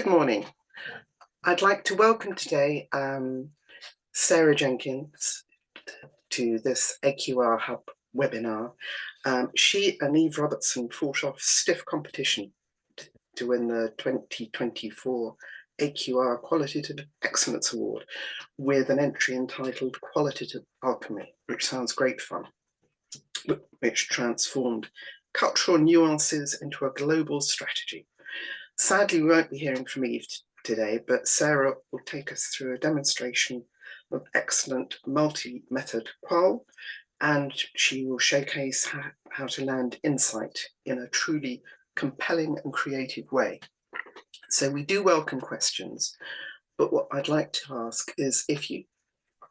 Good morning. I'd like to welcome today Sarah Jenkins to this AQR Hub webinar. She and Eve Robertson fought off stiff competition to win the 2024 AQR Qualitative Excellence Award with an entry entitled Qualitative Alchemy, which sounds great fun, which transformed cultural nuances into a global strategy. Sadly, we won't be hearing from Eve today, but Sarah will take us through a demonstration of excellent multi-method qual, and she will showcase how to land insight in a truly compelling and creative way. So we do welcome questions, but what I'd like to ask is, if you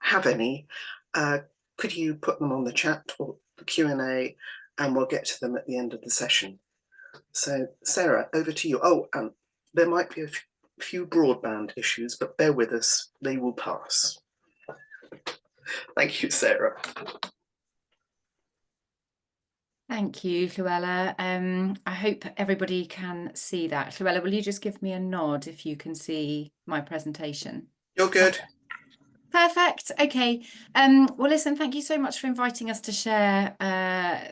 have any, could you put them on the chat or the Q&A, and we'll get to them at the end of the session. So Sarah, over to you. Oh, there might be a few broadband issues, but bear with us, they will pass. Thank you, Sarah. Thank you, Llewellyn. I hope everybody can see that. Llewellyn, will you just give me a nod if you can see my presentation? You're good. Perfect. Okay. Well, listen, thank you so much for inviting us to share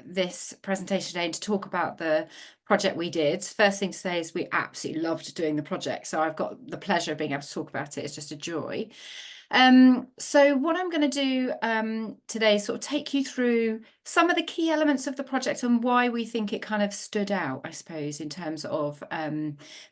this presentation today and to talk about the project we did. First thing to say is we absolutely loved doing the project, so I've got the pleasure of being able to talk about it. It's just a joy. So what I'm going to do today is sort of take you through some of the key elements of the project and why we think it kind of stood out, I suppose, in terms of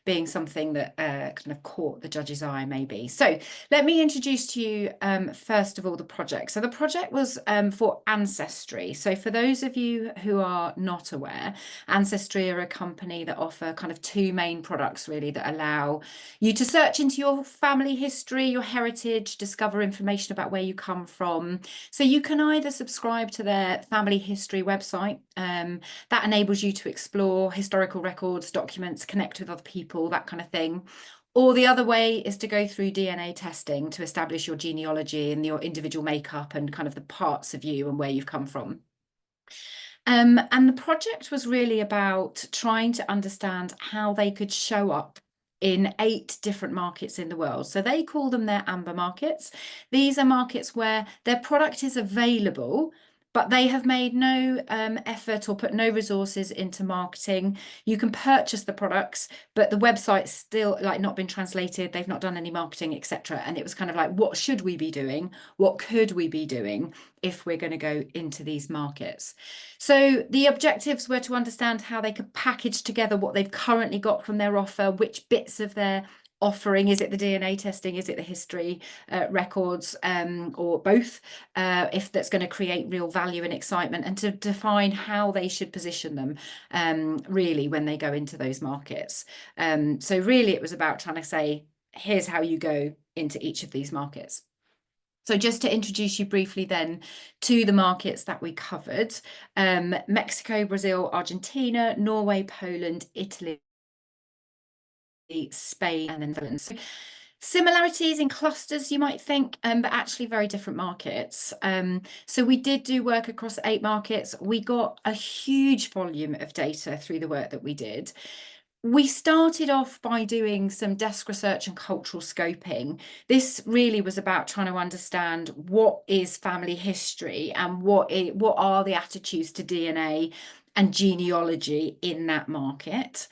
being something that kind of caught the judge's eye, maybe. So let me introduce to you, first of all, the project. So the project was for Ancestry. So for those of you who are not aware, Ancestry are a company that offer kind of two main products, really, that allow you to search into your family history, your heritage, discover information about where you come from. So you can either subscribe to their family history website, that enables you to explore historical records, documents, connect with other people, that kind of thing. Or the other way is to go through DNA testing to establish your genealogy and your individual makeup and kind of the parts of you and where you've come from. And the project was really about trying to understand how they could show up in 8 different markets in the world. So they call them their amber markets. These are markets where their product is available, but they have made no effort or put no resources into marketing. You can purchase the products, but the website's still not been translated. They've not done any marketing, etc. And it was kind of like, what should we be doing? What could we be doing if we're going to go into these markets? So the objectives were to understand how they could package together what they've currently got from their offer, which bits of their offering, is it the DNA testing, is it the history records, or both, if that's going to create real value and excitement, and to define how they should position them really when they go into those markets. So really it was about trying to say, here's how you go into each of these markets. So just to introduce you briefly then to the markets that we covered: Mexico, Brazil, Argentina, Norway, Poland, Italy, Spain, and then Netherlands. So similarities in clusters, you might think, but actually very different markets. So we did do work across 8 markets. We got a huge volume of data through the work that we did. We started off by doing some desk research and cultural scoping. This really was about trying to understand what is family history and what are the attitudes to DNA and genealogy in that market.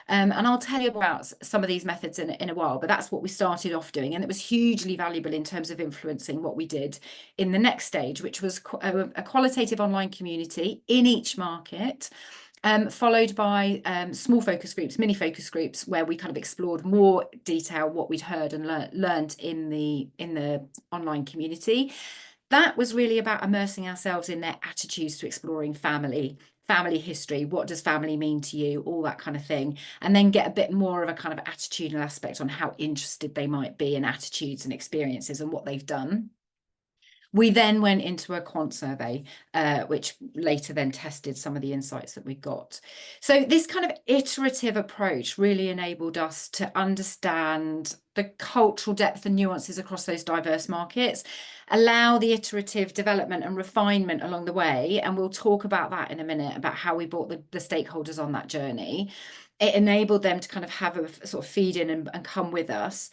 And I'll tell you about some of these methods in a while, but that's what we started off doing. And it was hugely valuable in terms of influencing what we did in the next stage, which was a qualitative online community in each market, followed by small focus groups, mini focus groups, where we kind of explored more detail what we'd heard and learned in the online community. That was really about immersing ourselves in their attitudes to exploring family history. What does family mean to you? All that kind of thing. And then get a bit more of a kind of attitudinal aspect on how interested they might be in attitudes and experiences and what they've done. We then went into a quant survey, which later then tested some of the insights that we got. So this kind of iterative approach really enabled us to understand the cultural depth and nuances across those diverse markets, allow the iterative development and refinement along the way. And we'll talk about that in a minute, about how we brought the stakeholders on that journey. It enabled them to kind of have a sort of feed in and come with us.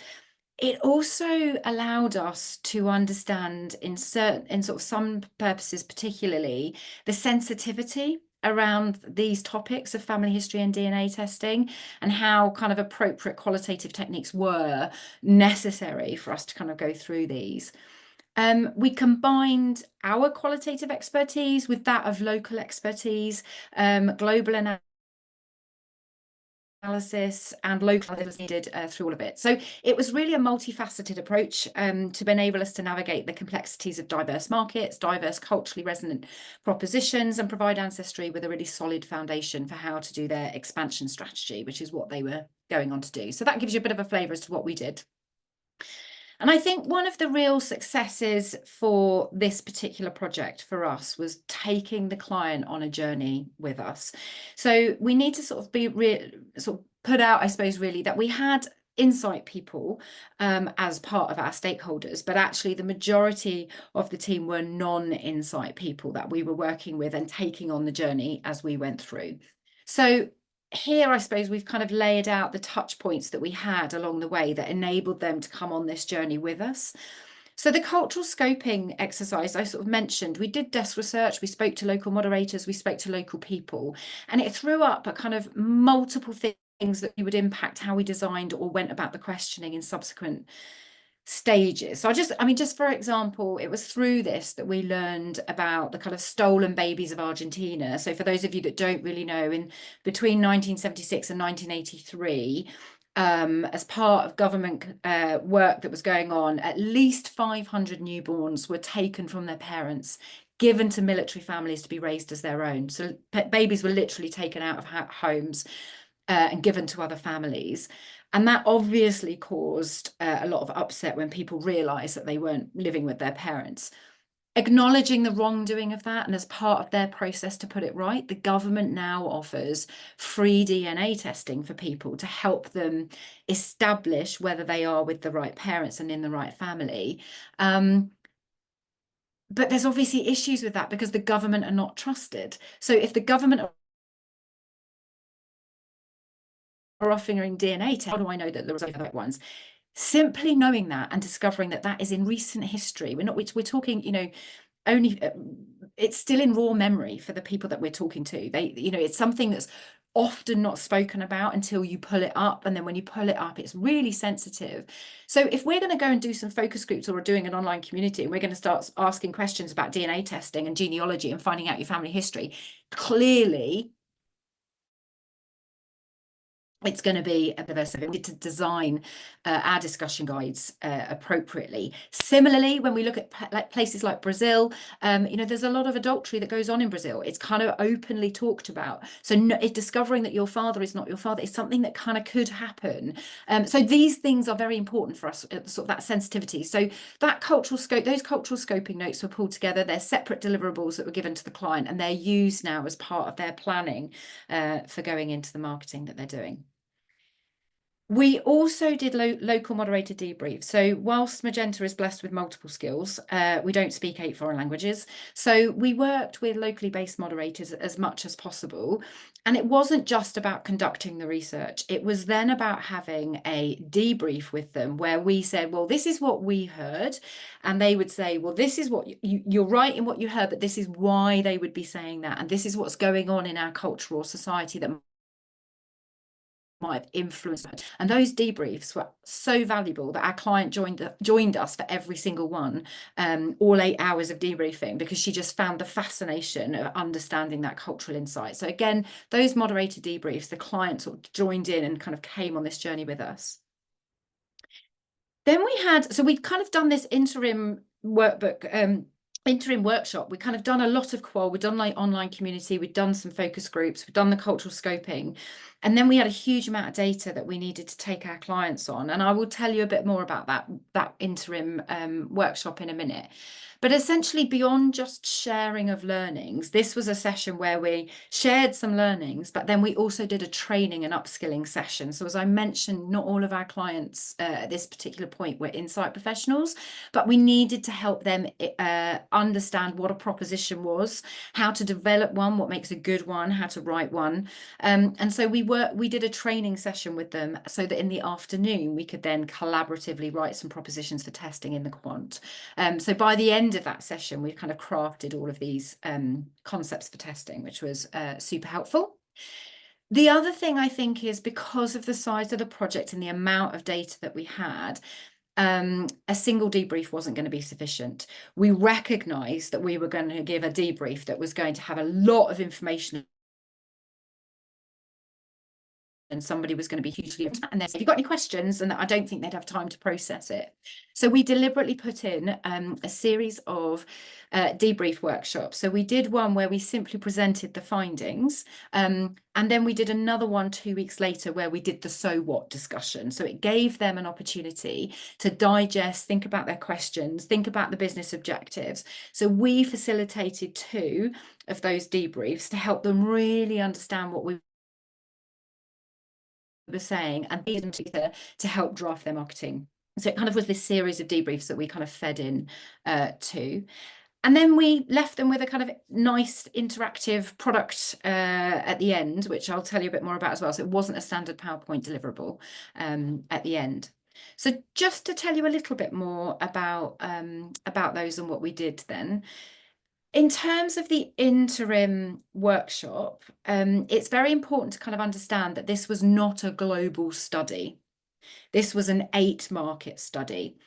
It also allowed us to understand in sort of some purposes, particularly the sensitivity around these topics of family history and DNA testing, and how kind of appropriate qualitative techniques were necessary for us to kind of go through these. We combined our qualitative expertise with that of local expertise, global analysis and local was needed through all of it. So it was really a multifaceted approach to enable us to navigate the complexities of diverse markets, diverse culturally resonant propositions, and provide Ancestry with a really solid foundation for how to do their expansion strategy, which is what they were going on to do. So that gives you a bit of a flavour as to what we did. And I think one of the real successes for this particular project for us was taking the client on a journey with us. So we need to sort of be sort of put out, I suppose, really, that we had insight people as part of our stakeholders, but actually the majority of the team were non-insight people that we were working with and taking on the journey as we went through. So here, I suppose, we've kind of laid out the touch points that we had along the way that enabled them to come on this journey with us. So the cultural scoping exercise I sort of mentioned, we did desk research, we spoke to local moderators, we spoke to local people, and it threw up a kind of multiple things that would impact how we designed or went about the questioning in subsequent stages. So just for example, it was through this that we learned about the kind of stolen babies of Argentina. So for those of you that don't really know, in between 1976 and 1983, as part of government work that was going on, at least 500 newborns were taken from their parents, given to military families to be raised as their own. So babies were literally taken out of homes and given to other families. And that obviously caused a lot of upset when people realised that they weren't living with their parents. Acknowledging the wrongdoing of that, and as part of their process to put it right, the government now offers free DNA testing for people to help them establish whether they are with the right parents and in the right family. But there's obviously issues with that because the government are not trusted. So if the government are offering DNA tests, how do I know that the results are the right ones? Simply knowing that and discovering that that is in recent history, we're talking, only it's still in raw memory for the people that we're talking to. It's something that's often not spoken about until you pull it up, and then when you pull it up, it's really sensitive. So if we're going to go and do some focus groups, or we're doing an online community, and we're going to start asking questions about DNA testing and genealogy and finding out your family history, clearly it's going to be a diverse. We need to design our discussion guides appropriately. Similarly, when we look at places like Brazil, there's a lot of adultery that goes on in Brazil. It's kind of openly talked about. So discovering that your father is not your father is something that kind of could happen. So these things are very important for us, sort of that sensitivity. So that cultural scope, those cultural scoping notes were pulled together. They're separate deliverables that were given to the client, and they're used now as part of their planning for going into the marketing that they're doing. We also did local moderated debrief. So whilst Magenta is blessed with multiple skills, we don't speak 8 foreign languages. So we worked with locally based moderators as much as possible. And it wasn't just about conducting the research. It was then about having a debrief with them where we said, well, this is what we heard. And they would say, well, this is what you're right in what you heard, but this is why they would be saying that. And this is what's going on in our culture or society that might have influenced it. And those debriefs were so valuable that our client joined us for every single one, all 8 hours of debriefing, because she just found the fascination of understanding that cultural insight. So again, those moderated debriefs, the client sort of joined in and kind of came on this journey with us. Then we'd kind of done this interim workbook, interim workshop. We kind of done a lot of qual, we've done like online community, we've done some focus groups, we've done the cultural scoping, and then we had a huge amount of data that we needed to take our clients on, and I will tell you a bit more about that interim workshop in a minute. But essentially, beyond just sharing of learnings, this was a session where we shared some learnings, but then we also did a training and upskilling session. So as I mentioned, not all of our clients at this particular point were insight professionals, but we needed to help them understand what a proposition was, how to develop one, what makes a good one, how to write one. And so we did a training session with them so that in the afternoon we could then collaboratively write some propositions for testing in the quant. So by the end of that session, we've kind of crafted all of these concepts for testing, which was super helpful. The other thing I think is, because of the size of the project and the amount of data that we had, a single debrief wasn't going to be sufficient. We recognized that we were going to give a debrief that was going to have a lot of information, and somebody was going to be hugely, and then if you've got any questions, and I don't think they'd have time to process it. So we deliberately put in a series of debrief workshops. So we did one where we simply presented the findings, and then we did another one 2 weeks later where we did the so what discussion. So it gave them an opportunity to digest, think about their questions, think about the business objectives. So we facilitated 2 of those debriefs to help them really understand what we were saying, and to help draft their marketing. So it kind of was this series of debriefs that we kind of fed in to. And then we left them with a kind of nice interactive product at the end, which I'll tell you a bit more about as well. So it wasn't a standard PowerPoint deliverable at the end. So just to tell you a little bit more about those and what we did then. In terms of the interim workshop, it's very important to kind of understand that this was not a global study. This was an 8-market study.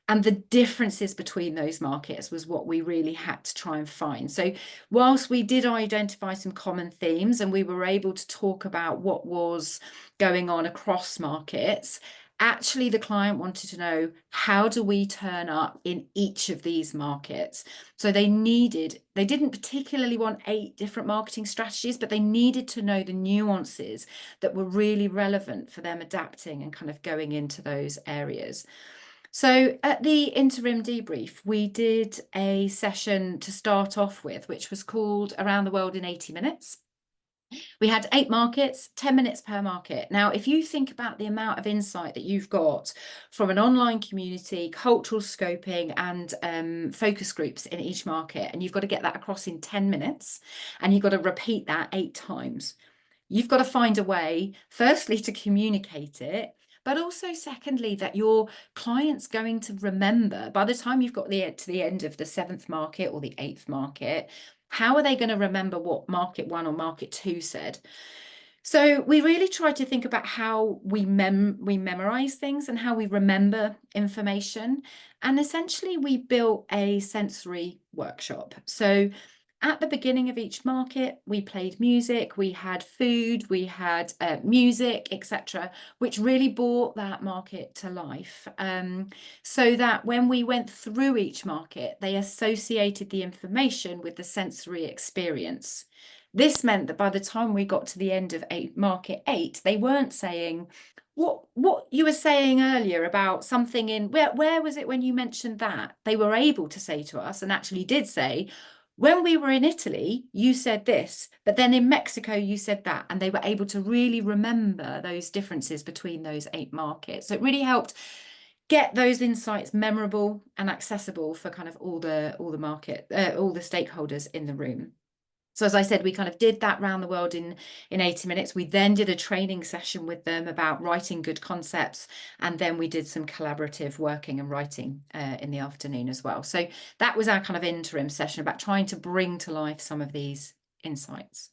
And the differences between those markets was what we really had to try and find. So whilst we did identify some common themes and we were able to talk about what was going on across markets, actually the client wanted to know, how do we turn up in each of these markets? So they didn't particularly want 8 different marketing strategies, but they needed to know the nuances that were really relevant for them adapting and kind of going into those areas. So at the interim debrief, we did a session to start off with, which was called Around the World in 80 Minutes. We had 8 markets, 10 minutes per market. Now, if you think about the amount of insight that you've got from an online community, cultural scoping, and focus groups in each market, and you've got to get that across in 10 minutes, and you've got to repeat that 8 times. You've got to find a way, firstly, to communicate it, but also secondly, that your client's going to remember by the time you've got to the end of the 7th market or the 8th market. How are they going to remember what market 1 or market 2 said? So we really tried to think about how we memorize things and how we remember information. And essentially, we built a sensory workshop. So at the beginning of each market, we played music, we had food, we had music, etc., which really brought that market to life. So that when we went through each market, they associated the information with the sensory experience. This meant that by the time we got to the end of market 8, they weren't saying, what you were saying earlier about something in, where was it when you mentioned that? They were able to say to us, and actually did say, when we were in Italy, you said this, but then in Mexico, you said that. And they were able to really remember those differences between those 8 markets. So it really helped get those insights memorable and accessible for kind of all the stakeholders in the room. So as I said, we kind of did that round the world in 80 minutes. We then did a training session with them about writing good concepts. And then we did some collaborative working and writing in the afternoon as well. So that was our kind of interim session about trying to bring to life some of these insights.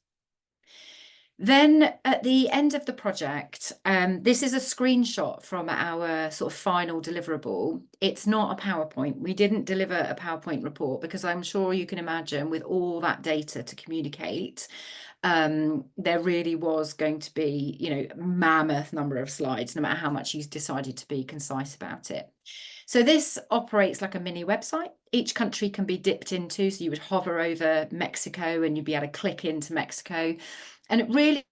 Then at the end of the project, this is a screenshot from our sort of final deliverable. It's not a PowerPoint. We didn't deliver a PowerPoint report because I'm sure you can imagine with all that data to communicate, there really was going to be, mammoth number of slides, no matter how much you decided to be concise about it. So this operates like a mini website. Each country can be dipped into. So you would hover over Mexico and you'd be able to click into Mexico. And it really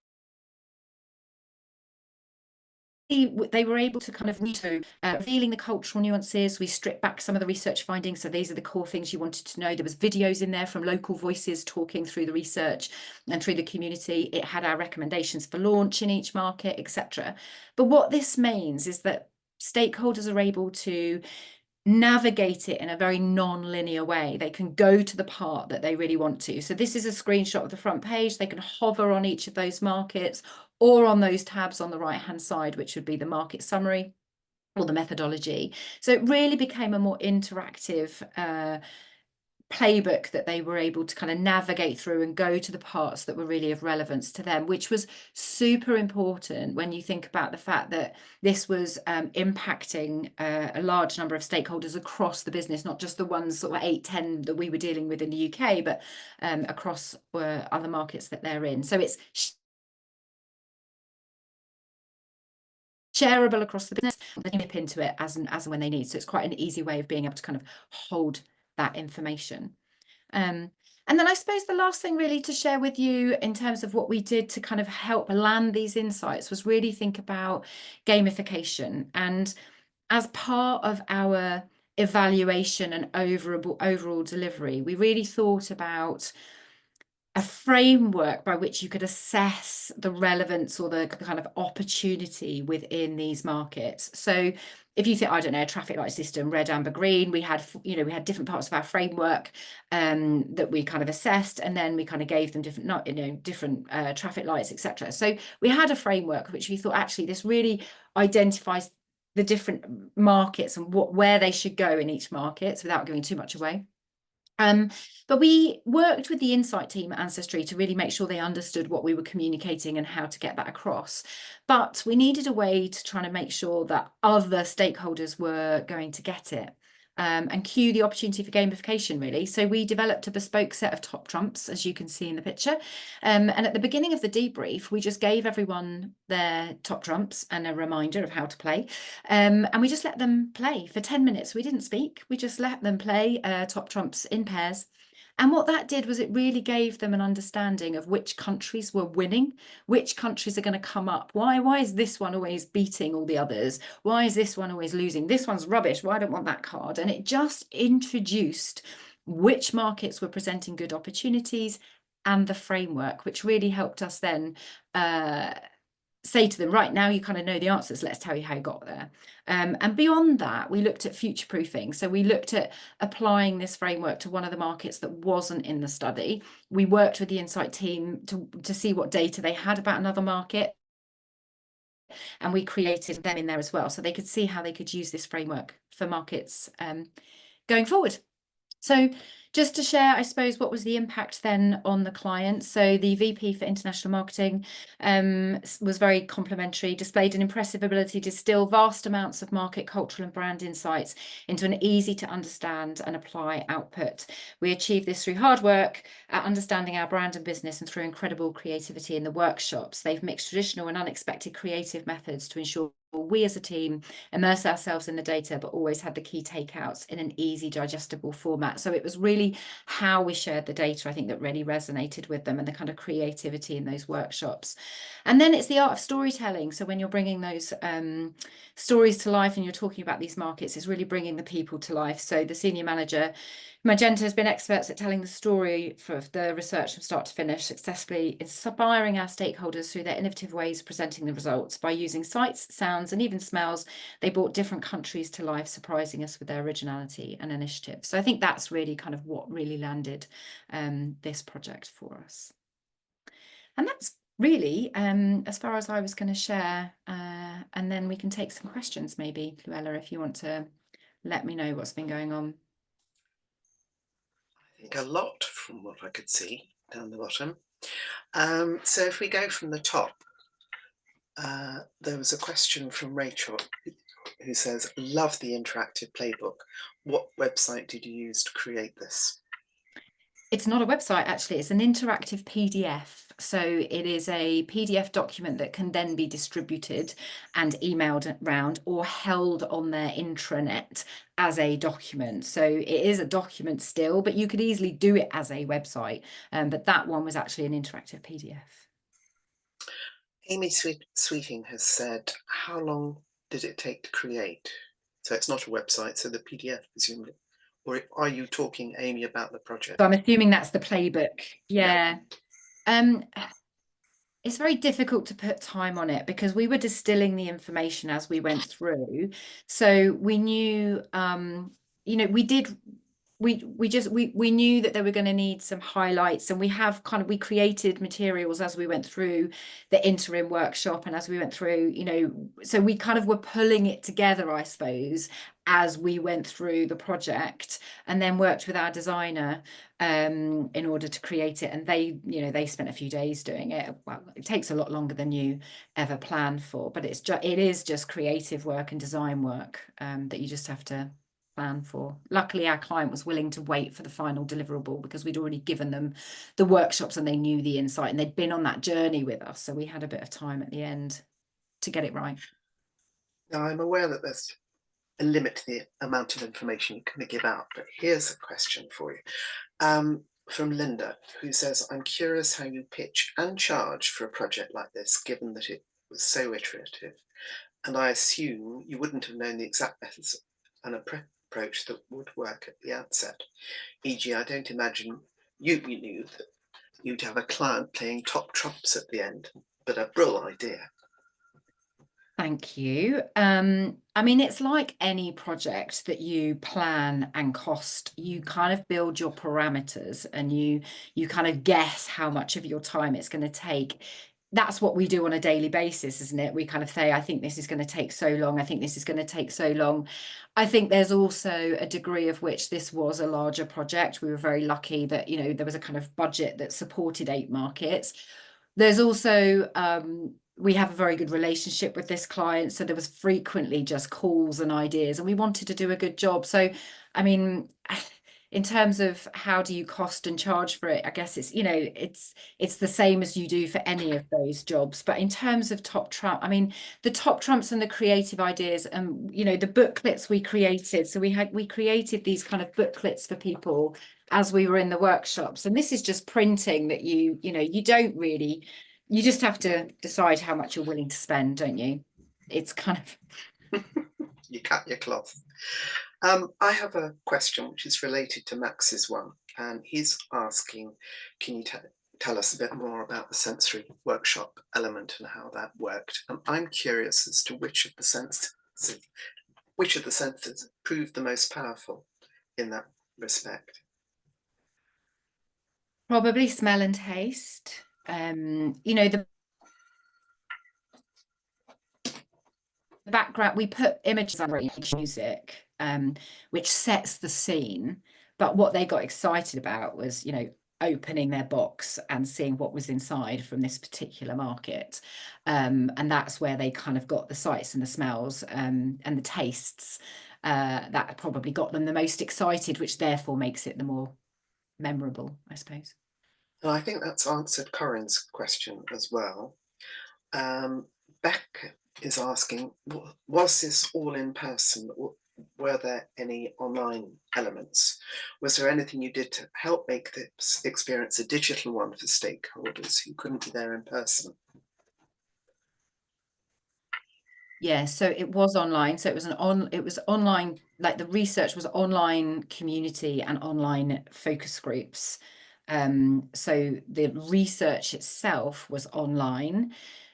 they were able to kind of revealing the cultural nuances. We stripped back some of the research findings. So these are the core things you wanted to know. There was videos in there from local voices talking through the research and through the community. It had our recommendations for launch in each market, etc. But what this means is that stakeholders are able to navigate it in a very non-linear way. They can go to the part that they really want to. So this is a screenshot of the front page. They can hover on each of those markets or on those tabs on the right-hand side, which would be the market summary or the methodology. So it really became a more interactive playbook that they were able to kind of navigate through and go to the parts that were really of relevance to them, which was super important when you think about the fact that this was impacting a large number of stakeholders across the business, not just the ones sort of 8-10 that we were dealing with in the UK, but across other markets that they're in. So it's shareable across the business. They can dip into it as and when they need. So it's quite an easy way of being able to kind of hold that information. And then I suppose the last thing really to share with you in terms of what we did to kind of help land these insights was really think about gamification. And as part of our evaluation and overall delivery, we really thought about a framework by which you could assess the relevance or the kind of opportunity within these markets. So if you think, I don't know, a traffic light system, red, amber, green, we had different parts of our framework that we kind of assessed, and then we kind of gave them different traffic lights, etc. So we had a framework which we thought actually this really identifies the different markets and where they should go in each market without giving too much away. But we worked with the insight team at Ancestry to really make sure they understood what we were communicating and how to get that across. But we needed a way to try to make sure that other stakeholders were going to get it. And cue the opportunity for gamification, really. So we developed a bespoke set of top trumps, as you can see in the picture. And at the beginning of the debrief, we just gave everyone their top trumps and a reminder of how to play. And we just let them play for 10 minutes. We didn't speak. We just let them play top trumps in pairs. And what that did was it really gave them an understanding of which countries were winning, which countries are going to come up. Why is this one always beating all the others? Why is this one always losing? This one's rubbish. Well, I don't want that card. And it just introduced which markets were presenting good opportunities and the framework, which really helped us then say to them, right, now you kind of know the answers, let's tell you how you got there. And beyond that, we looked at future proofing. So we looked at applying this framework to one of the markets that wasn't in the study. We worked with the insight team to see what data they had about another market. And we created them in there as well, so they could see how they could use this framework for markets going forward. So just to share, I suppose, what was the impact then on the client. So the VP for International Marketing was very complimentary, displayed an impressive ability to distill vast amounts of market, cultural and brand insights into an easy to understand and apply output. We achieved this through hard work at understanding our brand and business and through incredible creativity in the workshops. They've mixed traditional and unexpected creative methods to ensure we as a team immerse ourselves in the data, but always had the key takeouts in an easy, digestible format. So it was really how we shared the data, I think, that really resonated with them, and the kind of creativity in those workshops. And then it's the art of storytelling. So when you're bringing those stories to life and you're talking about these markets, it's really bringing the people to life. So the senior manager, Magenta, has been experts at telling the story for the research from start to finish, successfully inspiring our stakeholders through their innovative ways of presenting the results. By using sights, sounds, and even smells, they brought different countries to life, surprising us with their originality and initiative. So I think that's really kind of what really landed this project for us. And that's really as far as I was going to share. And then we can take some questions, maybe, Luella, if you want to let me know what's been going on. I think a lot from what I could see down the bottom. So if we go from the top, there was a question from Rachel who says, love the interactive playbook. What website did you use to create this? It's not a website, actually. It's an interactive PDF. So it is a PDF document that can then be distributed and emailed around or held on their intranet as a document. So it is a document still, but you could easily do it as a website. But that one was actually an interactive PDF. Amy Sweeting has said, how long did it take to create? So it's not a website, so the PDF, presumably. Or are you talking, Amy, about the project? So I'm assuming that's the playbook. Yeah. Yeah. It's very difficult to put time on it because we were distilling the information as we went through. So we knew, you know, we knew that they were going to need some highlights, and we created materials as we went through the interim workshop and as we went through, you know, so we kind of were pulling it together, I suppose, as we went through the project, and then worked with our designer in order to create it. And they spent a few days doing it. Well, it takes a lot longer than you ever planned for, but it is just creative work and design work that you just have to plan for. Luckily, our client was willing to wait for the final deliverable because we'd already given them the workshops and they knew the insight and they'd been on that journey with us. So we had a bit of time at the end to get it right. Now, I'm aware that there's a limit to the amount of information you can give out, but here's a question for you. From Linda, who says, I'm curious how you pitch and charge for a project like this, given that it was so iterative. And I assume you wouldn't have known the exact methods and approach that would work at the outset. E.g., I don't imagine you knew that you'd have a client playing top trumps at the end, but a brill idea. Thank you. I mean, it's like any project that you plan and cost. You kind of build your parameters and you kind of guess how much of your time it's going to take. That's what we do on a daily basis, isn't it? We kind of say, I think this is going to take so long. I think this is going to take so long. I think there's also a degree of which this was a larger project. We were very lucky that, you know, there was a kind of budget that supported 8 markets. There's also we have a very good relationship with this client, so there was frequently just calls and ideas, and we wanted to do a good job. So, I mean, in terms of how do you cost and charge for it, I guess it's, you know, it's the same as you do for any of those jobs. But in terms of top trump, I mean, the top trumps and the creative ideas, and you know, the booklets we created. So we created these kind of booklets for people as we were in the workshops, and this is just printing that you know, you don't really, you just have to decide how much you're willing to spend, don't you? It's kind of You cut your cloth. I have a question which is related to Max's one, and he's asking, can you tell us a bit more about the sensory workshop element and how that worked? And I'm curious as to which of the senses proved the most powerful in that respect. probably smell and taste. You know, the background, we put images under music, which sets the scene. But what they got excited about was, you know, opening their box and seeing what was inside from this particular market. And that's where they kind of got the sights and the smells and the tastes that probably got them the most excited, which therefore makes it the more memorable, I suppose. And I think that's answered Corinne's question as well. Beck is asking, was this all in person? Were there any online elements? Was there anything you did to help make this experience a digital one for stakeholders who couldn't be there in person? Yeah, so it was online. So it was online, like the research was online community and online focus groups. So the research itself was online.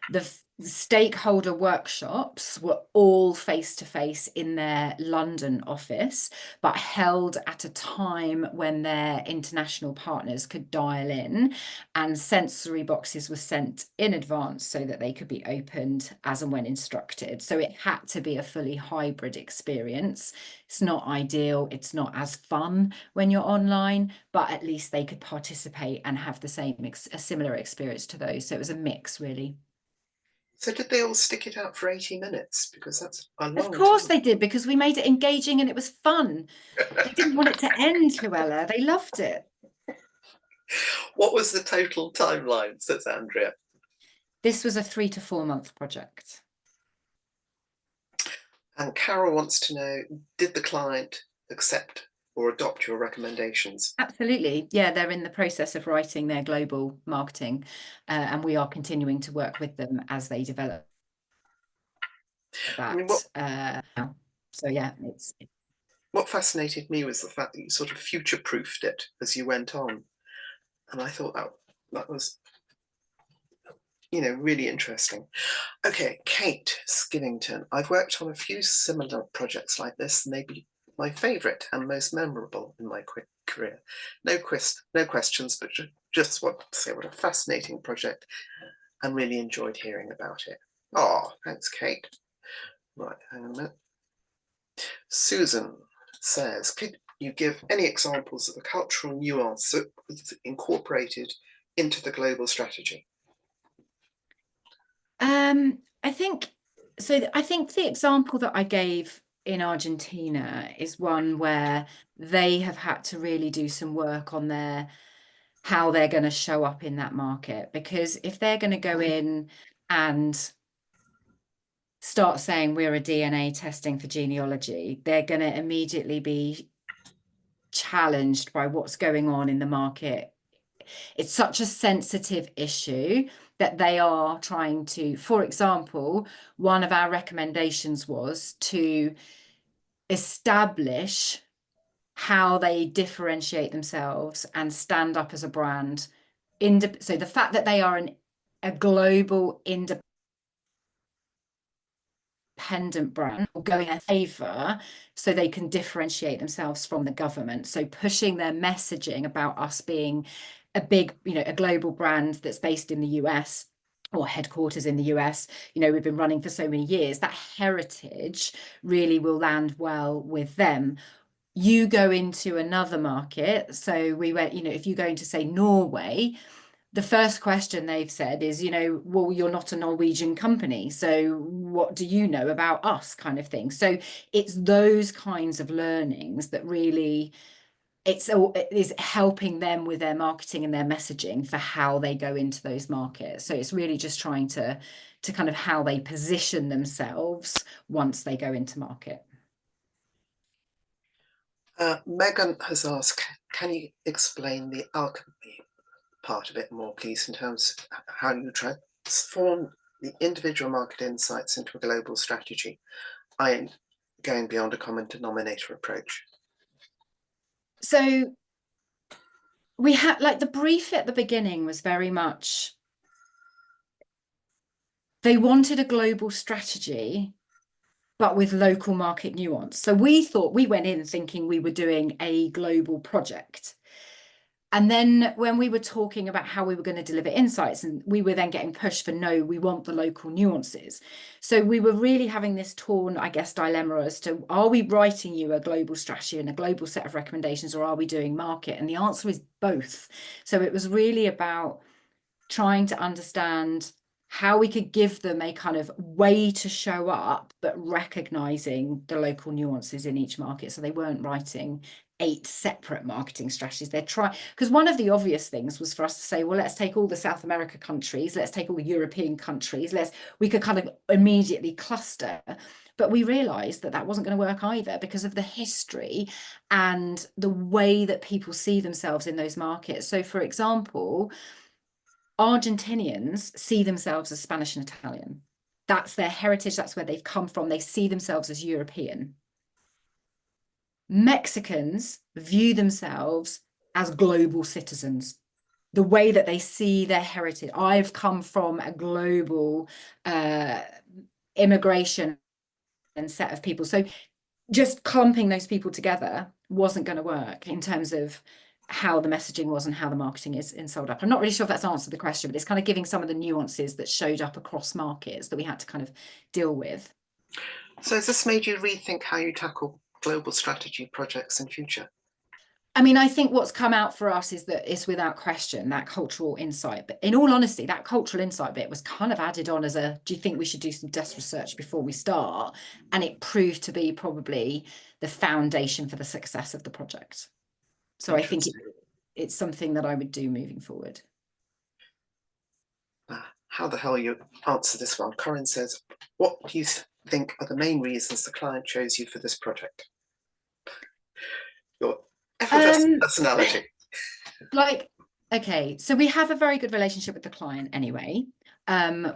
The stakeholder workshops were all face-to-face in their London office, but held at a time when their international partners could dial in, and sensory boxes were sent in advance so that they could be opened as and when instructed. So it had to be a fully hybrid experience. It's not ideal, it's not as fun when you're online, but at least they could participate and have the same a similar experience to those. So it was a mix, really. So did they all stick it out for 80 minutes? Because that's a long Of course time. they did, because we made it engaging and it was fun. They didn't want it to end, Luella. They loved it. What was the total timeline, says Andrea? This was a 3 to 4 month project. And Carol wants to know, did the client accept or adopt your recommendations? Absolutely. Yeah, they're in the process of writing their global marketing, and we are continuing to work with them as they develop I mean, that. So yeah, what fascinated me was the fact that you sort of future-proofed it as you went on. And I thought that was, really interesting. Okay, Kate Skivington. I've worked on a few similar projects like this, and they'd be my favourite and most memorable in my quick career. No questions, but just want to say what a fascinating project, and really enjoyed hearing about it. Oh, thanks, Kate. Right, hang on a minute. Susan says, could you give any examples of a cultural nuance that was incorporated into the global strategy? I think so. I think the example that I gave in Argentina is one where they have had to really do some work on how they're going to show up in that market, because if they're going to go in and start saying we're a DNA testing for genealogy, they're going to immediately be challenged by what's going on in the market. It's such a sensitive issue that they are trying to, for example, one of our recommendations was to establish how they differentiate themselves and stand up as a brand. So the fact that they are a global independent brand will go in their favor so they can differentiate themselves from the government. So pushing their messaging about us being a big, a global brand that's based in the US or headquarters in the US, we've been running for so many years, that heritage really will land well with them. You go into another market. So we went, if you go into, say, Norway, the first question they've said is, well, you're not a Norwegian company, so what do you know about us, kind of thing. So it's those kinds of learnings that really it is helping them with their marketing and their messaging for how they go into those markets. So it's really just trying to kind of how they position themselves once they go into market. Megan has asked, can you explain the alchemy part of it more, please, in terms of how you transform the individual market insights into a global strategy? I am going beyond a common denominator approach. So we had, like, the brief at the beginning was very much, they wanted a global strategy, but with local market nuance. So we went in thinking we were doing a global project. And then when we were talking about how we were going to deliver insights, and we were then getting pushed for, no, we want the local nuances. So we were really having this torn, I guess, dilemma as to, are we writing you a global strategy and a global set of recommendations, or are we doing market? And the answer is both. So it was really about trying to understand how we could give them a kind of way to show up, but recognizing the local nuances in each market. So they weren't writing 8 separate marketing strategies. They're trying, because one of the obvious things was for us to say, well, let's take all the South America countries, let's take all the European countries, we could kind of immediately cluster. But we realized that wasn't going to work either, because of the history and the way that people see themselves in those markets. So for example, Argentinians see themselves as Spanish and Italian. That's their heritage. That's where they've come from. They see themselves as European. Mexicans view themselves as global citizens. The way that they see their heritage. I've come from a global immigration and set of people. So just clumping those people together wasn't going to work in terms of how the messaging was and how the marketing is sold up. I'm not really sure if that's answered the question, but it's kind of giving some of the nuances that showed up across markets that we had to kind of deal with. So has this made you rethink how you tackle global strategy projects in future? I mean, I think what's come out for us is that it's without question that cultural insight. But in all honesty, that cultural insight bit was kind of added on as do you think we should do some desk research before we start? And it proved to be probably the foundation for the success of the project. So I think it's something that I would do moving forward. How the hell you answer this one? Corinne says, what do you think are the main reasons the client chose you for this project? Effervescent personality. Like, okay, so we have a very good relationship with the client anyway.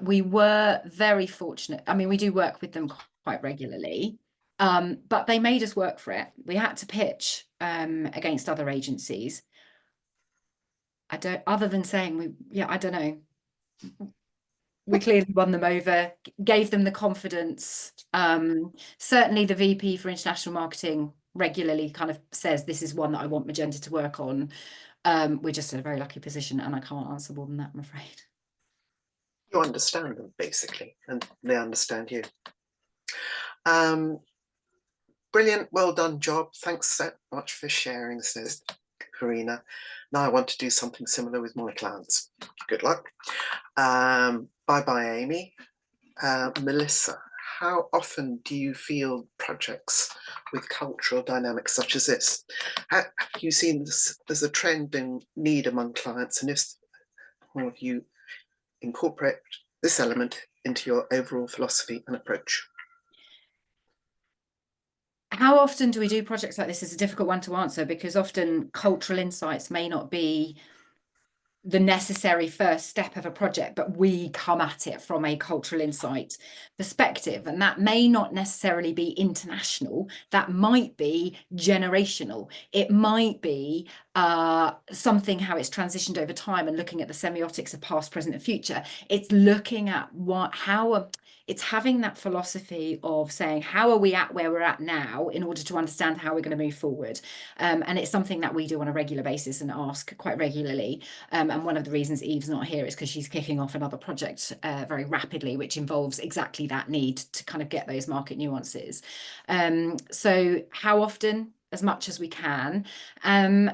We were very fortunate. I mean, we do work with them quite regularly, but they made us work for it. We had to pitch against other agencies. Other than saying I don't know. We clearly won them over, gave them the confidence. Certainly the VP for international marketing regularly kind of says, this is one that I want Magenta to work on. We're just in a very lucky position, and I can't answer more than that, I'm afraid. You understand them, basically, and they understand you. Brilliant, well done job. Thanks so much for sharing, says Karina. Now I want to do something similar with my clients. Good luck. Bye-bye, Amy. Melissa, how often do you field projects with cultural dynamics such as this? Have you seen this as a trend in need among clients, and if you incorporate this element into your overall philosophy and approach? How often do we do projects like this is a difficult one to answer, because often cultural insights may not be the necessary first step of a project, but we come at it from a cultural insight perspective, and that may not necessarily be international. That might be generational. It might be something, how it's transitioned over time, and looking at the semiotics of past, present, and future. It's looking at it's having that philosophy of saying, how are we at where we're at now in order to understand how we're going to move forward? And it's something that we do on a regular basis and ask quite regularly. And one of the reasons Eve's not here is because she's kicking off another project very rapidly, which involves exactly that need to kind of get those market nuances. So how often? As much as we can. And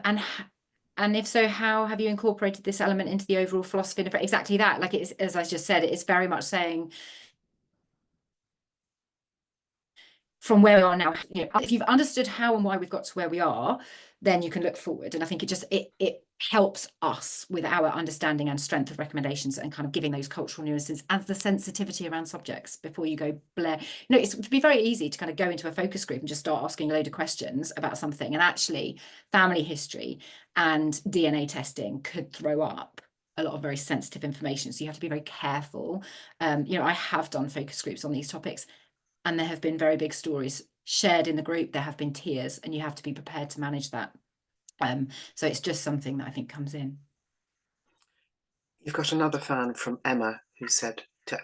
if so, how have you incorporated this element into the overall philosophy? And exactly that, like it's, as I just said, it is very much saying, from where we are now, if you've understood how and why we've got to where we are, then you can look forward. And I think it helps us with our understanding and strength of recommendations, and kind of giving those cultural nuances and the sensitivity around subjects before you go blare. It would be very easy to kind of go into a focus group and just start asking a load of questions about something, and actually family history and DNA testing could throw up a lot of very sensitive information. So you have to be very careful. I have done focus groups on these topics, and there have been very big stories shared in the group. There have been tears, and you have to be prepared to manage that. So it's just something that I think comes in. You've got another fan from Emma who said, to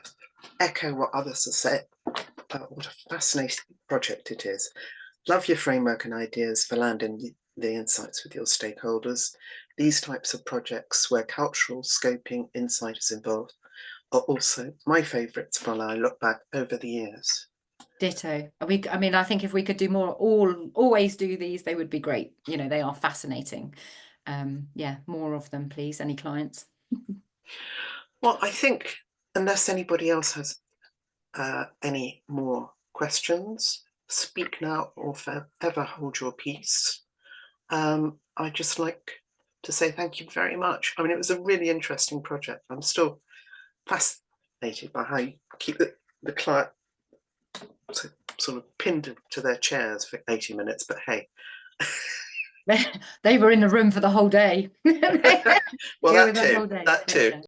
echo what others have said about what a fascinating project it is. Love your framework and ideas for landing the insights with your stakeholders. These types of projects where cultural scoping insight is involved are also my favourites when I look back over the years. Ditto. I mean, I think if we could do more, always do these, they would be great. They are fascinating. Yeah, more of them, please. Any clients? Well, I think unless anybody else has any more questions, speak now or forever hold your peace. I'd just like to say thank you very much. I mean, it was a really interesting project. I'm still fascinated by how you keep the client sort of pinned to their chairs for 80 minutes, but hey. They were in the room for the whole day. Well, that too.